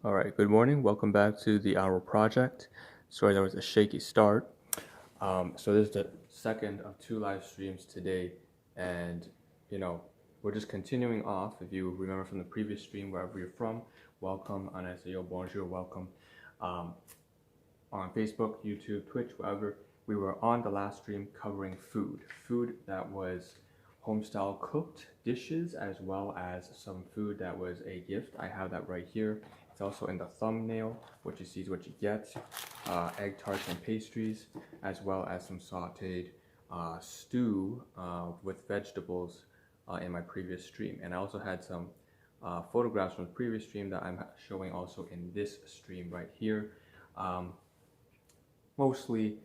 Alright, good morning. Welcome back to the Ahn Rho Project. Sorry, that was a shaky start. So this is the second of two live streams today, and we're just continuing off. If you remember from the previous stream, wherever you're from, welcome. Annyeonghaseyo, bonjour, welcome. On Facebook, YouTube, Twitch, wherever, we were on the last stream covering food that was homestyle cooked dishes, as well as some food that was a gift. I have that right here. It's also in the thumbnail. What you see is what you get. Egg tarts and pastries, as well as some sauteed stew with vegetables in my previous stream. And I also had some photographs from the previous stream that I'm showing also in this stream right here. Mostly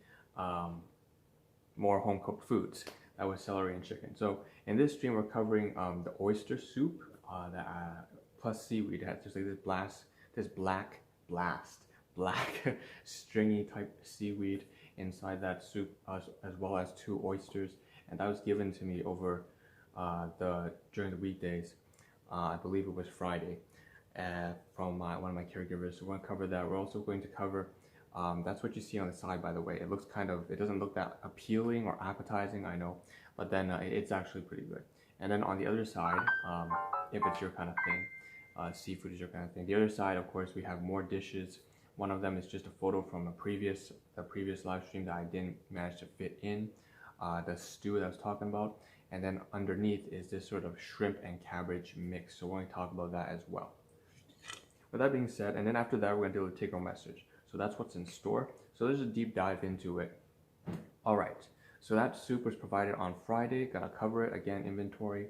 more home-cooked foods. That was celery and chicken. So in this stream, we're covering the oyster soup plus seaweed. It has just like this black stringy type seaweed inside that soup, as well as 2 oysters, and that was given to me over during the weekdays. I believe it was Friday, from one of my caregivers. So we're going to cover that. We're also going to cover that's what you see on the side, by the way. It looks it doesn't look that appealing or appetizing, I know, but then it's actually pretty good. And then on the other side, if it's your kind of thing, seafood is your kind of thing. The other side, of course, we have more dishes. One of them is just a photo from the previous live stream that I didn't manage to fit in, the stew that I was talking about. And then underneath is this sort of shrimp and cabbage mix. So we're going to talk about that as well. With that being said, and then after that, we're going to do a take-home message. So that's what's in store. So there's a deep dive into it. All right. So that soup was provided on Friday. Gotta cover it again. Inventory.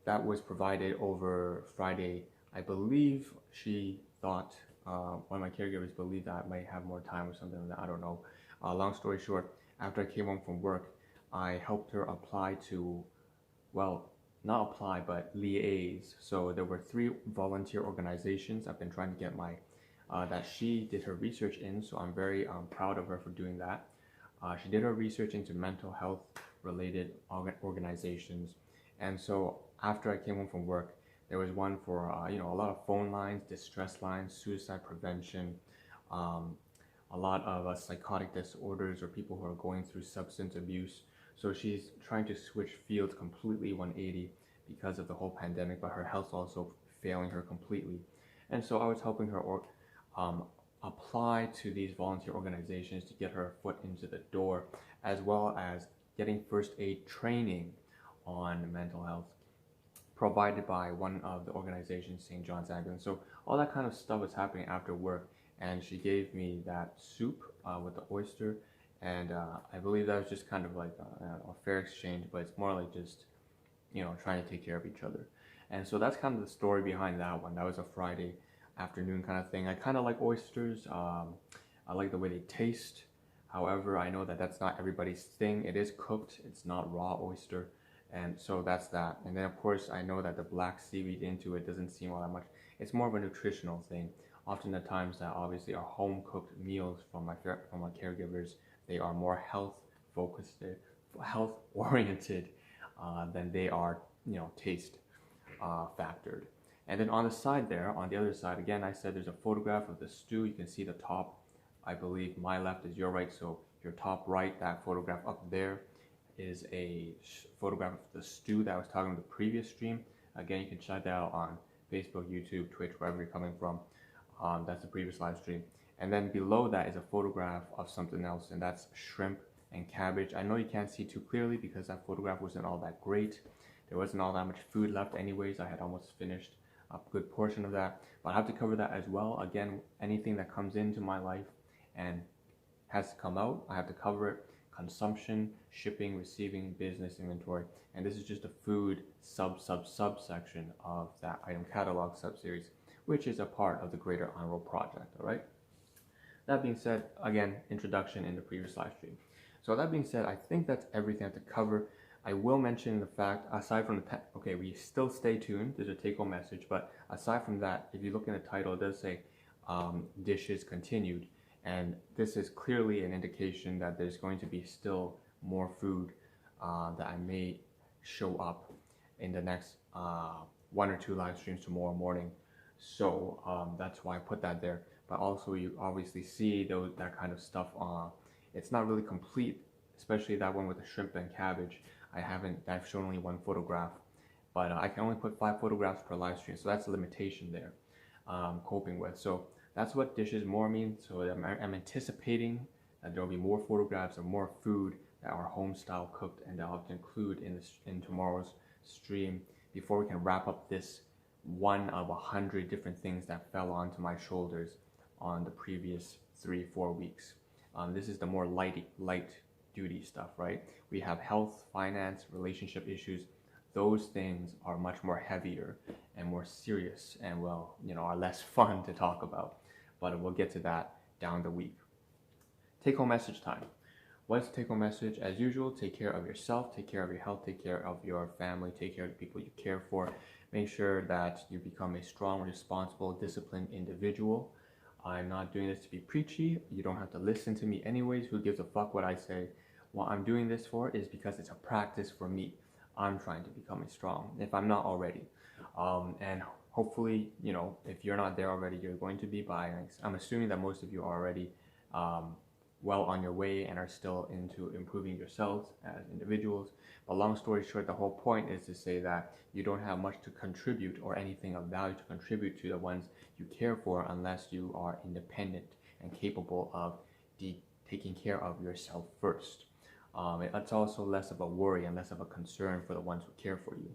That was provided over Friday. I believe she thought one of my caregivers believed that I might have more time or something like that. I don't know. Long story short, after I came home from work, I helped her apply to, well, not apply, but liaise. So there were 3 volunteer organizations I've been trying to get my that she did her research in, so I'm very proud of her for doing that. She did her research into mental health related organizations, and so after I came home from work, there was one for a lot of phone lines, distress lines, suicide prevention, a lot of psychotic disorders or people who are going through substance abuse. So she's trying to switch fields completely 180 because of the whole pandemic, but her health's also failing her completely. And so I was helping her apply to these volunteer organizations to get her foot into the door, as well as getting first aid training on mental health provided by one of the organizations, St. John's Ambulance. So all that kind of stuff was happening after work, and she gave me that soup with the oyster, and I believe that was just kind of like a fair exchange, but it's more like just trying to take care of each other. And so that's kind of the story behind that one. That was a Friday afternoon kind of thing. I kind of like oysters. I like the way they taste. However, I know that that's not everybody's thing. It is cooked. It's not raw oyster. And so that's that. And then of course I know that the black seaweed into it doesn't seem all that much. It's more of a nutritional thing. Often the times that obviously are home cooked meals from my caregivers, they are more health focused, health oriented than they are taste factored. And then on the side there, on the other side, again, I said there's a photograph of the stew. You can see the top. I believe my left is your right, so your top right, that photograph up there is a photograph of the stew that I was talking about the previous stream. Again, you can check that out on Facebook, YouTube, Twitch, wherever you're coming from. That's the previous live stream. And then below that is a photograph of something else, and that's shrimp and cabbage. I know you can't see too clearly because that photograph wasn't all that great. There wasn't all that much food left anyways. I had almost finished a good portion of that, but I have to cover that as well. Again, anything that comes into my life and has to come out, I have to cover it. Consumption, shipping, receiving, business, inventory, and this is just a food subsection of that item catalog subseries, which is a part of the greater Ahn Rho Project. All right. That being said, again, introduction in the previous live stream. So that being said, I think that's everything I have to cover. I will mention the fact, aside from the we still stay tuned. There's a take-home message, but aside from that, if you look in the title, it does say dishes continued, and this is clearly an indication that there's going to be still more food that I may show up in the next 1 or 2 live streams tomorrow morning. So that's why I put that there. But also you obviously see that kind of stuff on. It's not really complete, especially that one with the shrimp and cabbage. I've shown only one photograph, but I can only put 5 photographs per live stream, so that's a limitation there. Coping with. So that's what dishes more mean. So I'm anticipating that there will be more photographs of more food that are home style cooked, and that I'll include in tomorrow's stream before we can wrap up this one of 100 different things that fell onto my shoulders on the previous 3-4 weeks. This is the more light duty stuff, right? We have health, finance, relationship issues. Those things are much more heavier and more serious, and well, are less fun to talk about. But we'll get to that down the week. Take-home message time. What's the take-home message? As usual, take care of yourself, take care of your health, take care of your family, take care of the people you care for. Make sure that you become a strong, responsible, disciplined individual. I'm not doing this to be preachy. You don't have to listen to me anyways. Who gives a fuck what I say? What I'm doing this for is because it's a practice for me. I'm trying to become strong, if I'm not already. And hopefully, if you're not there already, you're going to be. But I'm assuming that most of you are already well on your way and are still into improving yourselves as individuals. But long story short, the whole point is to say that you don't have much to contribute or anything of value to contribute to the ones you care for unless you are independent and capable of taking care of yourself first. It's also less of a worry and less of a concern for the ones who care for you.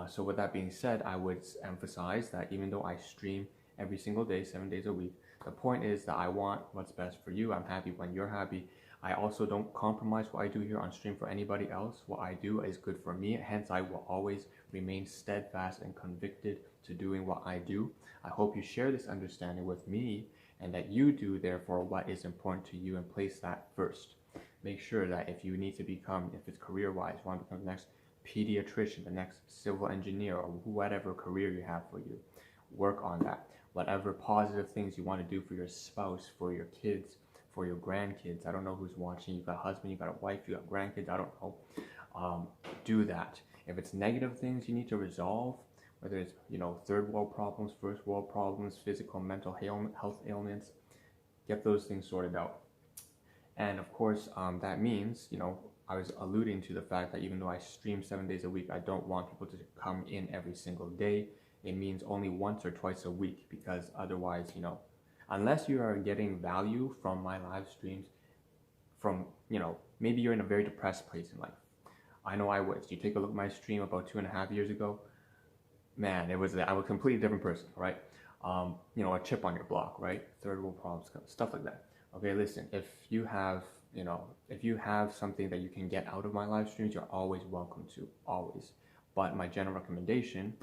So with that being said, I would emphasize that even though I stream every single day, 7 days a week, the point is that I want what's best for you. I'm happy when you're happy. I also don't compromise what I do here on stream for anybody else. What I do is good for me. Hence, I will always remain steadfast and convicted to doing what I do. I hope you share this understanding with me, and that you do, therefore, what is important to you and place that first. Make sure that if you need to become, if it's career-wise, you want to become the next pediatrician, the next civil engineer, or whatever career you have for you, work on that. Whatever positive things you want to do for your spouse, for your kids, for your grandkids. I don't know who's watching. You got a husband, you got a wife, you got grandkids. I don't know. Do that. If it's negative things you need to resolve, whether it's third world problems, first world problems, physical, mental health ailments, get those things sorted out. And of course, that means I was alluding to the fact that even though I stream 7 days a week, I don't want people to come in every single day. It means only once or twice a week, because otherwise, unless you are getting value from my live streams, from, maybe you're in a very depressed place in life. I know I was. You take a look at my stream about 2.5 years ago, man, I was a completely different person, right? A chip on your block, right? Third world problems, stuff like that. Okay, listen, if you have something that you can get out of my live streams, you're always welcome to, always. But my general recommendation,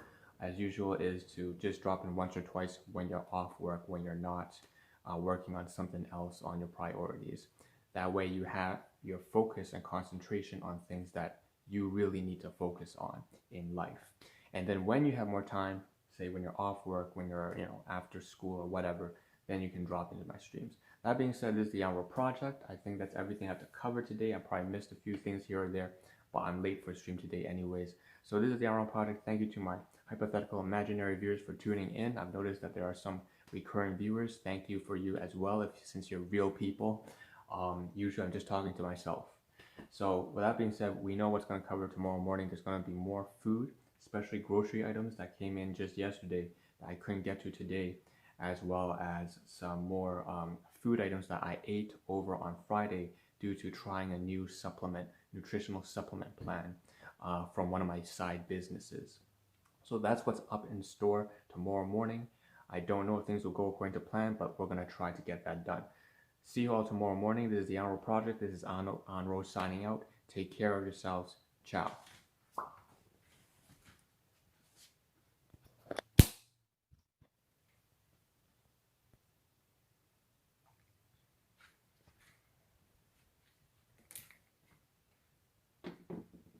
as usual, is to just drop in once or twice when you're off work, when you're not working on something else on your priorities. That way you have your focus and concentration on things that you really need to focus on in life. And then when you have more time, say when you're off work, when you're after school or whatever, then you can drop into my streams. That being said, this is the Ahn Rho Project. I think that's everything I have to cover today. I probably missed a few things here or there, but I'm late for a stream today anyways. So this is the Ahn Rho Project. Thank you to my hypothetical imaginary viewers for tuning in. I've noticed that there are some recurring viewers. Thank you for you as well, since you're real people. Usually I'm just talking to myself. So with that being said, we know what's going to cover tomorrow morning. There's going to be more food, especially grocery items that came in just yesterday that I couldn't get to today, as well as some more food items that I ate over on Friday due to trying a new nutritional supplement plan from one of my side businesses. So that's what's up in store tomorrow morning. I don't know if things will go according to plan, but we're going to try to get that done. See you all tomorrow morning. This is the Ahn Rho Project. This is Ahn Rho signing out. Take care of yourselves. Ciao.